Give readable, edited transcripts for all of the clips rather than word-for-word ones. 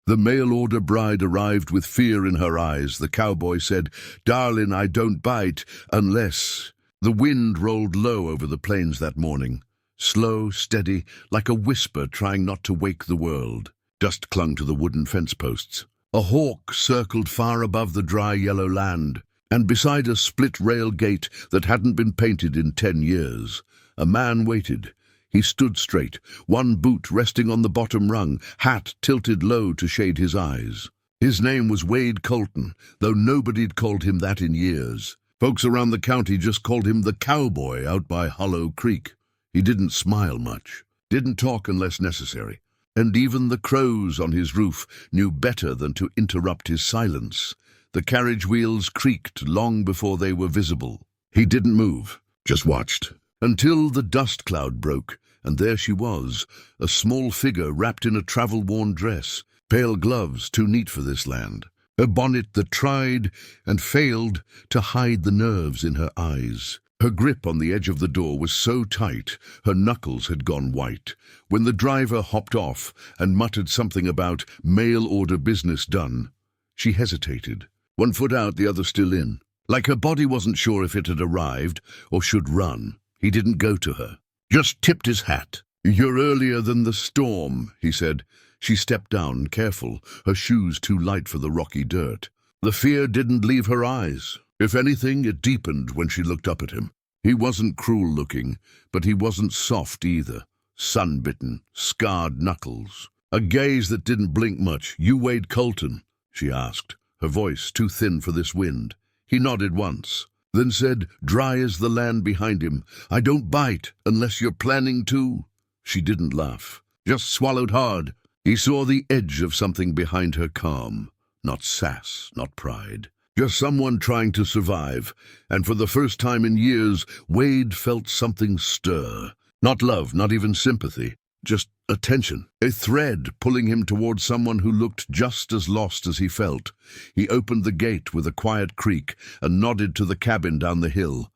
The mail-order bride arrived with fear in her eyes. The cowboy said, "Darlin, I don't bite unless—" The wind rolled low over the plains that morning, slow, steady, like a whisper trying not to wake the world. Dust clung to the wooden fence posts. A hawk circled far above the dry yellow land, and beside a split-rail gate that hadn't been painted in 10 years, a man waited. He stood straight, one boot resting on the bottom rung, hat tilted low to shade his eyes. His name was Wade Colton, though nobody'd called him that in years. Folks around the county just called him the Cowboy out by Hollow Creek. He didn't smile much, didn't talk unless necessary, and even the crows on his roof knew better than to interrupt his silence. The carriage wheels creaked long before they were visible. He didn't move, just watched, until the dust cloud broke, and there she was, a small figure wrapped in a travel-worn dress, pale gloves too neat for this land, a bonnet that tried and failed to hide the nerves in her eyes. Her grip on the edge of the door was so tight, her knuckles had gone white. When the driver hopped off and muttered something about mail-order business done, she hesitated, one foot out, the other still in, like her body wasn't sure if it had arrived or should run. He didn't go to her, just tipped his hat. "You're earlier than the storm," he said. She stepped down, careful, her shoes too light for the rocky dirt. The fear didn't leave her eyes. If anything, it deepened when she looked up at him. He wasn't cruel-looking, but he wasn't soft either. Sun-bitten, scarred knuckles. A gaze that didn't blink much. "You Wade Colton?" she asked, her voice too thin for this wind. He nodded once, then said, dry as the land behind him, "I don't bite unless you're planning to." She didn't laugh, just swallowed hard. He saw the edge of something behind her calm. Not sass, not pride. Just someone trying to survive, and for the first time in years, Wade felt something stir. Not love, not even sympathy, just attention. A thread pulling him towards someone who looked just as lost as he felt. He opened the gate with a quiet creak and nodded to the cabin down the hill.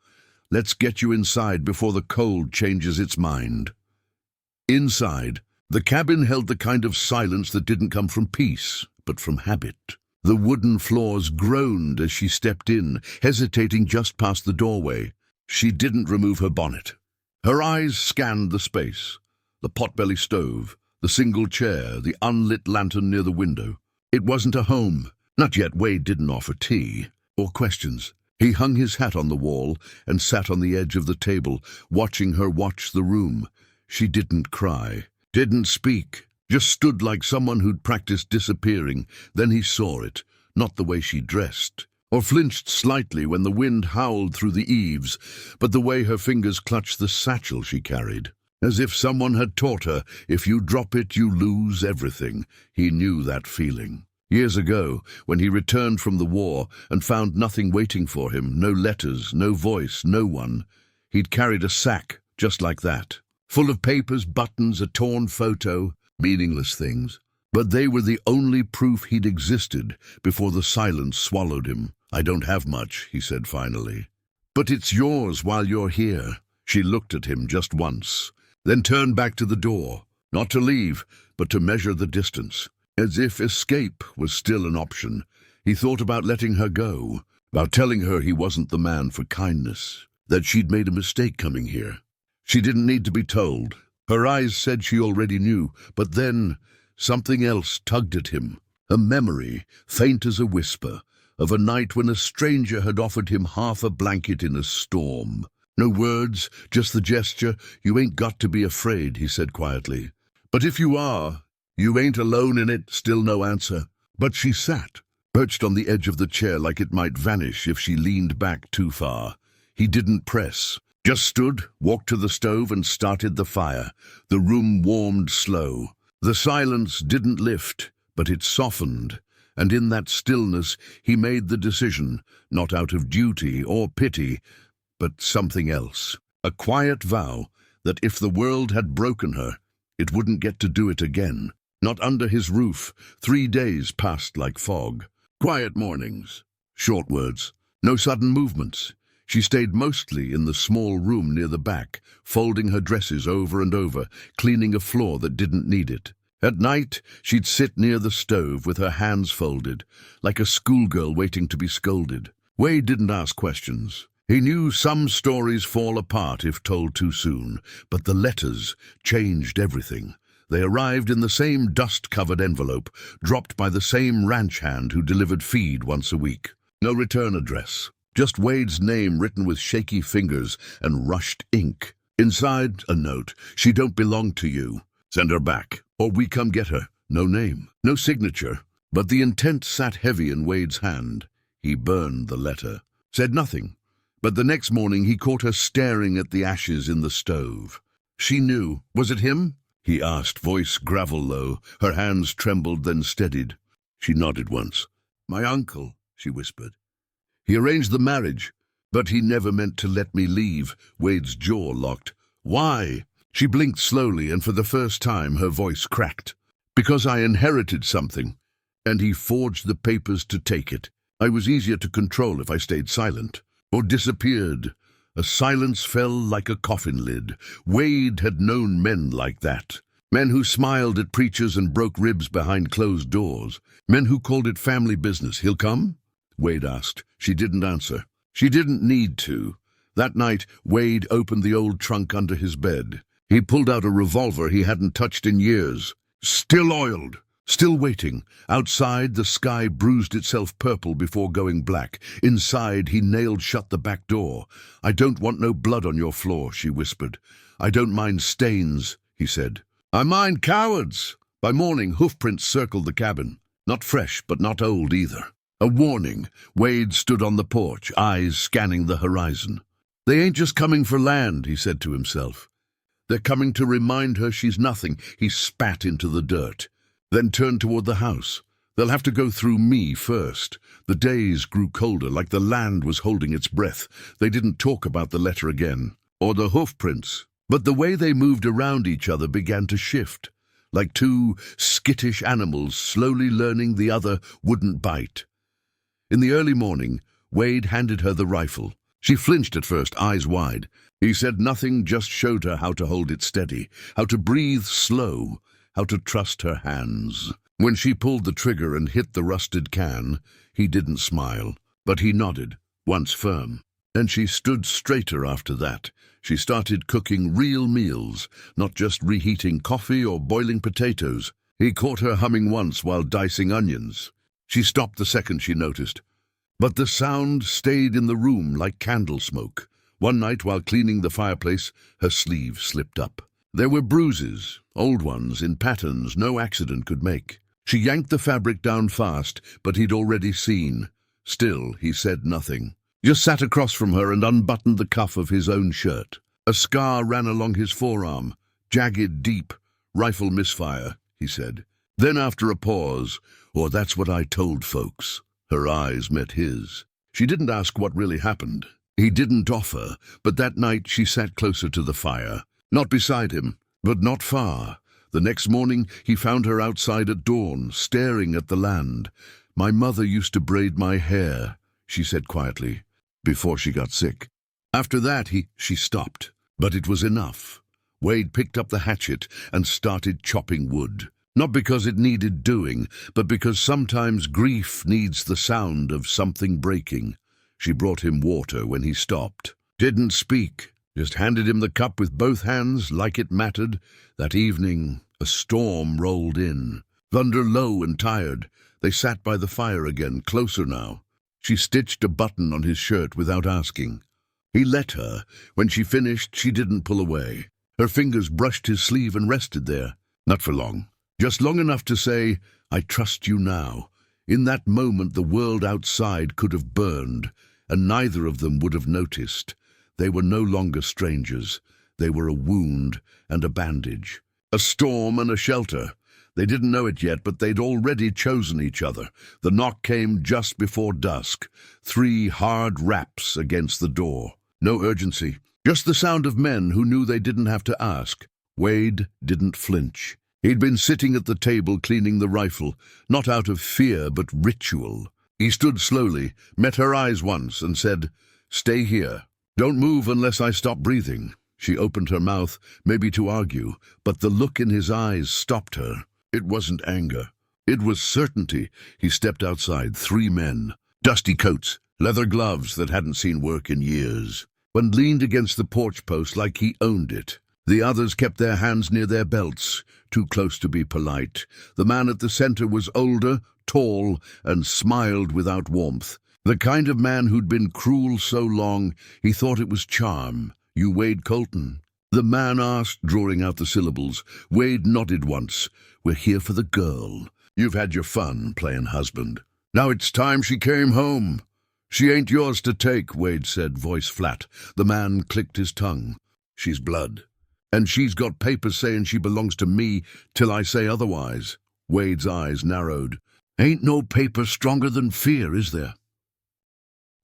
"Let's get you inside before the cold changes its mind." Inside, the cabin held the kind of silence that didn't come from peace, but from habit. The wooden floors groaned as she stepped in, hesitating just past the doorway. She didn't remove her bonnet. Her eyes scanned the space, the potbelly stove, the single chair, the unlit lantern near the window. It wasn't a home. Not yet. Wade didn't offer tea or questions. He hung his hat on the wall and sat on the edge of the table, watching her watch the room. She didn't cry, didn't speak, just stood like someone who'd practiced disappearing. Then he saw it, not the way she dressed, or flinched slightly when the wind howled through the eaves, but the way her fingers clutched the satchel she carried. As if someone had taught her, if you drop it, you lose everything. He knew that feeling. Years ago, when he returned from the war and found nothing waiting for him, no letters, no voice, no one, he'd carried a sack just like that, full of papers, buttons, a torn photo, meaningless things. But they were the only proof he'd existed before the silence swallowed him. "I don't have much," he said finally. "But it's yours while you're here." She looked at him just once, then turned back to the door, not to leave, but to measure the distance. As if escape was still an option, he thought about letting her go, about telling her he wasn't the man for kindness, that she'd made a mistake coming here. She didn't need to be told. Her eyes said she already knew, but then something else tugged at him. A memory, faint as a whisper, of a night when a stranger had offered him half a blanket in a storm. No words, just the gesture. "You ain't got to be afraid," he said quietly. "But if you are, you ain't alone in it." Still no answer. But she sat, perched on the edge of the chair like it might vanish if she leaned back too far. He didn't press, just stood, walked to the stove and started the fire. The room warmed slow. The silence didn't lift, but it softened, and in that stillness he made the decision, not out of duty or pity, but something else. A quiet vow that if the world had broken her, it wouldn't get to do it again. Not under his roof. 3 days passed like fog. Quiet mornings, short words, no sudden movements. She stayed mostly in the small room near the back, folding her dresses over and over, cleaning a floor that didn't need it. At night, she'd sit near the stove with her hands folded, like a schoolgirl waiting to be scolded. Wade didn't ask questions. He knew some stories fall apart if told too soon, but the letters changed everything. They arrived in the same dust-covered envelope, dropped by the same ranch hand who delivered feed once a week. No return address, just Wade's name written with shaky fingers and rushed ink. Inside, a note: "She don't belong to you. Send her back, or we come get her." No name, no signature, but the intent sat heavy in Wade's hand. He burned the letter, said nothing, but the next morning he caught her staring at the ashes in the stove. She knew. Was it him? He asked, voice gravel-low. Her hands trembled, then steadied. She nodded once. "My uncle," she whispered. "He arranged the marriage, but he never meant to let me leave." Wade's jaw locked. "Why?" She blinked slowly, and for the first time her voice cracked. "Because I inherited something, and he forged the papers to take it. I was easier to control if I stayed silent, or disappeared." A silence fell like a coffin lid. Wade had known men like that. Men who smiled at preachers and broke ribs behind closed doors. Men who called it family business. "He'll come?" Wade asked. She didn't answer. She didn't need to. That night, Wade opened the old trunk under his bed. He pulled out a revolver he hadn't touched in years. Still oiled. Still waiting. Outside, the sky bruised itself purple before going black. Inside, he nailed shut the back door. "I don't want no blood on your floor," she whispered. "I don't mind stains," he said. "I mind cowards." By morning, hoofprints circled the cabin. Not fresh, but not old either. A warning. Wade stood on the porch, eyes scanning the horizon. "They ain't just coming for land," he said to himself. "They're coming to remind her she's nothing." He spat into the dirt, then turned toward the house. "They'll have to go through me first." The days grew colder, like the land was holding its breath. They didn't talk about the letter again, or the hoofprints, but the way they moved around each other began to shift, like two skittish animals slowly learning the other wouldn't bite. In the early morning, Wade handed her the rifle. She flinched at first, eyes wide. He said nothing, just showed her how to hold it steady, how to breathe slow, how to trust her hands. When she pulled the trigger and hit the rusted can, he didn't smile, but he nodded, once firm. And she stood straighter after that. She started cooking real meals, not just reheating coffee or boiling potatoes. He caught her humming once while dicing onions. She stopped the second she noticed. But the sound stayed in the room like candle smoke. One night, while cleaning the fireplace, her sleeve slipped up. There were bruises, old ones, in patterns no accident could make. She yanked the fabric down fast, but he'd already seen. Still, he said nothing. Just sat across from her and unbuttoned the cuff of his own shirt. A scar ran along his forearm, jagged, deep. "Rifle misfire," he said. Then, after a pause, "Or that's what I told folks." Her eyes met his. She didn't ask what really happened. He didn't offer, but that night she sat closer to the fire. Not beside him, but not far. The next morning he found her outside at dawn, staring at the land. "My mother used to braid my hair," she said quietly, "before she got sick." After that she stopped, but it was enough. Wade picked up the hatchet and started chopping wood. Not because it needed doing, but because sometimes grief needs the sound of something breaking. She brought him water when he stopped. Didn't speak, just handed him the cup with both hands like it mattered. That evening, a storm rolled in. Thunder low and tired. They sat by the fire again, closer now. She stitched a button on his shirt without asking. He let her. When she finished, she didn't pull away. Her fingers brushed his sleeve and rested there. Not for long. Just long enough to say, "I trust you now." In that moment the world outside could have burned, and neither of them would have noticed. They were no longer strangers. They were a wound and a bandage. A storm and a shelter. They didn't know it yet, but they'd already chosen each other. The knock came just before dusk. 3 hard raps against the door. No urgency. Just the sound of men who knew they didn't have to ask. Wade didn't flinch. He'd been sitting at the table cleaning the rifle, not out of fear but ritual. He stood slowly, met her eyes once, and said, "Stay here. Don't move unless I stop breathing." She opened her mouth, maybe to argue, but the look in his eyes stopped her. It wasn't anger. It was certainty. He stepped outside. 3 men. Dusty coats, leather gloves that hadn't seen work in years. One leaned against the porch post like he owned it. The others kept their hands near their belts, too close to be polite. The man at the center was older, tall, and smiled without warmth. The kind of man who'd been cruel so long, he thought it was charm. "You Wade Colton?" The man asked, drawing out the syllables. Wade nodded once. "We're here for the girl. You've had your fun playing husband. Now it's time she came home." "She ain't yours to take," Wade said, voice flat. The man clicked his tongue. "She's blood. And she's got papers saying she belongs to me till I say otherwise." Wade's eyes narrowed. "Ain't no paper stronger than fear, is there?"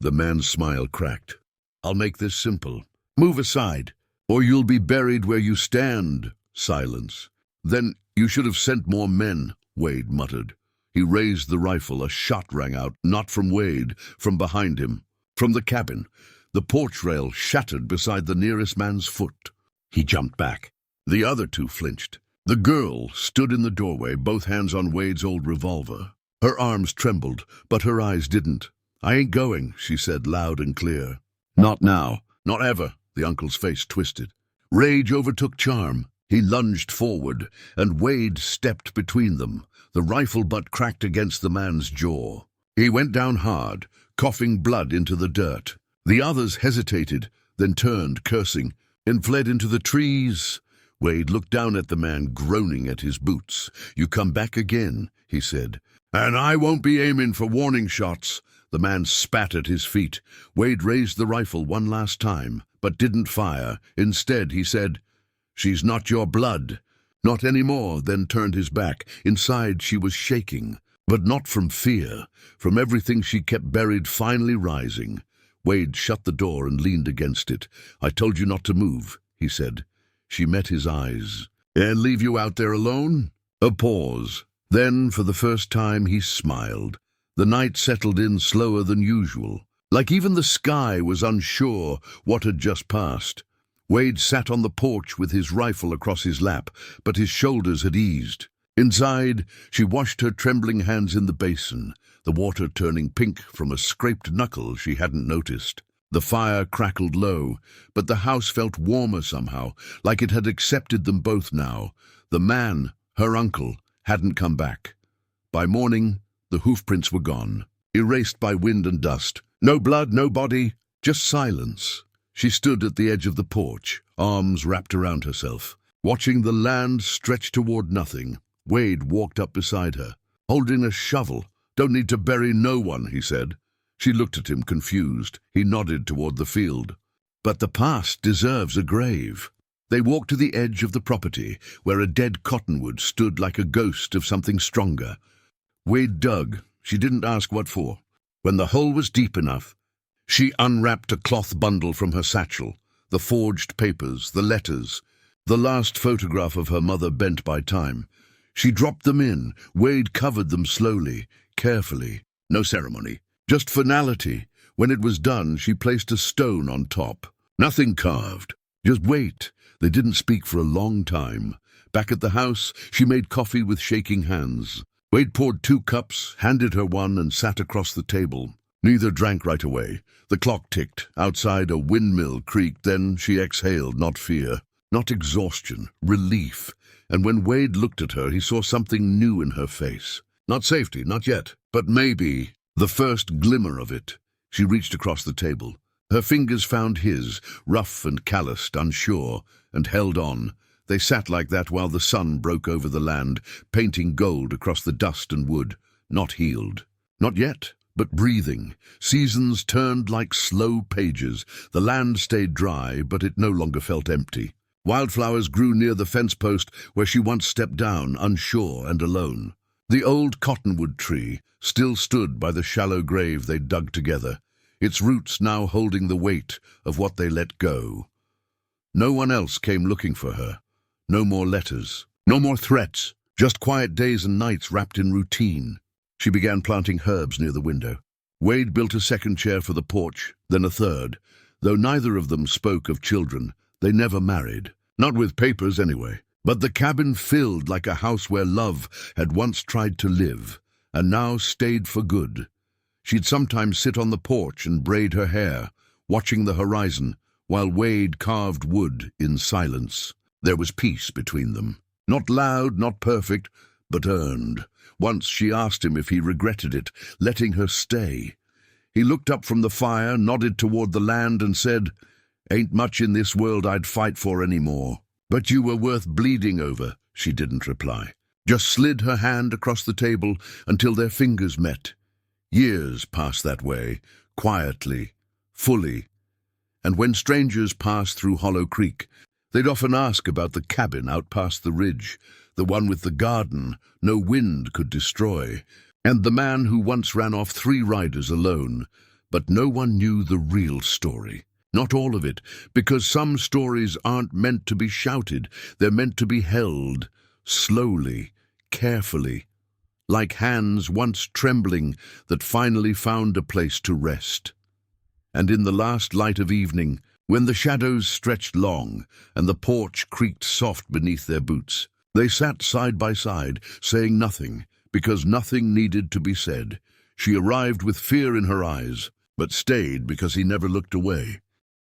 The man's smile cracked. "I'll make this simple. Move aside, or you'll be buried where you stand." Silence. "Then you should have sent more men," Wade muttered. He raised the rifle. A shot rang out, not from Wade, from behind him. From the cabin. The porch rail shattered beside the nearest man's foot. He jumped back. The other 2 flinched. The girl stood in the doorway, both hands on Wade's old revolver. Her arms trembled, but her eyes didn't. "I ain't going," she said loud and clear. "Not now. Not ever." The uncle's face twisted. Rage overtook charm. He lunged forward, and Wade stepped between them. The rifle butt cracked against the man's jaw. He went down hard, coughing blood into the dirt. The others hesitated, then turned, cursing, and fled into the trees. Wade looked down at the man, groaning at his boots. "You come back again," he said. "And I won't be aiming for warning shots." The man spat at his feet. Wade raised the rifle one last time, but didn't fire. Instead, he said, "She's not your blood." "Not anymore," then turned his back. Inside, she was shaking, but not from fear, from everything she kept buried finally rising. Wade shut the door and leaned against it. "I told you not to move," he said. She met his eyes. "And leave you out there alone?" A pause. Then, for the first time, he smiled. The night settled in slower than usual, like even the sky was unsure what had just passed. Wade sat on the porch with his rifle across his lap, but his shoulders had eased. Inside, she washed her trembling hands in the basin, the water turning pink from a scraped knuckle she hadn't noticed. The fire crackled low, but the house felt warmer somehow, like it had accepted them both now. The man, her uncle, hadn't come back. By morning, the hoofprints were gone, erased by wind and dust. No blood, no body, just silence. She stood at the edge of the porch, arms wrapped around herself, watching the land stretch toward nothing. Wade walked up beside her, holding a shovel. "Don't need to bury no one," he said. She looked at him, confused. He nodded toward the field. "But the past deserves a grave." They walked to the edge of the property, where a dead cottonwood stood like a ghost of something stronger. Wade dug. She didn't ask what for. When the hole was deep enough, she unwrapped a cloth bundle from her satchel, the forged papers, the letters, the last photograph of her mother bent by time. She dropped them in. Wade covered them slowly, carefully. No ceremony, just finality. When it was done, she placed a stone on top. Nothing carved, just weight. They didn't speak for a long time. Back at the house, she made coffee with shaking hands. Wade poured 2 cups, handed her one, and sat across the table. Neither drank right away. The clock ticked. Outside, a windmill creaked. Then she exhaled, not fear, not exhaustion, relief. And when Wade looked at her, he saw something new in her face. Not safety, not yet, but maybe the first glimmer of it. She reached across the table. Her fingers found his, rough and calloused, unsure, and held on. They sat like that while the sun broke over the land, painting gold across the dust and wood. Not healed. Not yet, but breathing. Seasons turned like slow pages. The land stayed dry, but it no longer felt empty. Wildflowers grew near the fence post where she once stepped down, unsure and alone. The old cottonwood tree still stood by the shallow grave they'd dug together, its roots now holding the weight of what they let go. No one else came looking for her. No more letters, no more threats, just quiet days and nights wrapped in routine. She began planting herbs near the window. Wade built a second chair for the porch, then a third. Though neither of them spoke of children, they never married. Not with papers, anyway. But the cabin filled like a house where love had once tried to live, and now stayed for good. She'd sometimes sit on the porch and braid her hair, watching the horizon, while Wade carved wood in silence. There was peace between them. Not loud, not perfect, but earned. Once she asked him if he regretted it, letting her stay. He looked up from the fire, nodded toward the land, and said, "Ain't much in this world I'd fight for anymore." "But you were worth bleeding over," she didn't reply. Just slid her hand across the table until their fingers met. Years passed that way, quietly, fully. And when strangers passed through Hollow Creek, they'd often ask about the cabin out past the ridge, the one with the garden no wind could destroy, and the man who once ran off 3 riders alone. But no one knew the real story. Not all of it, because some stories aren't meant to be shouted. They're meant to be held, slowly, carefully, like hands once trembling that finally found a place to rest. And in the last light of evening, when the shadows stretched long and the porch creaked soft beneath their boots, they sat side by side, saying nothing, because nothing needed to be said. She arrived with fear in her eyes, but stayed because he never looked away.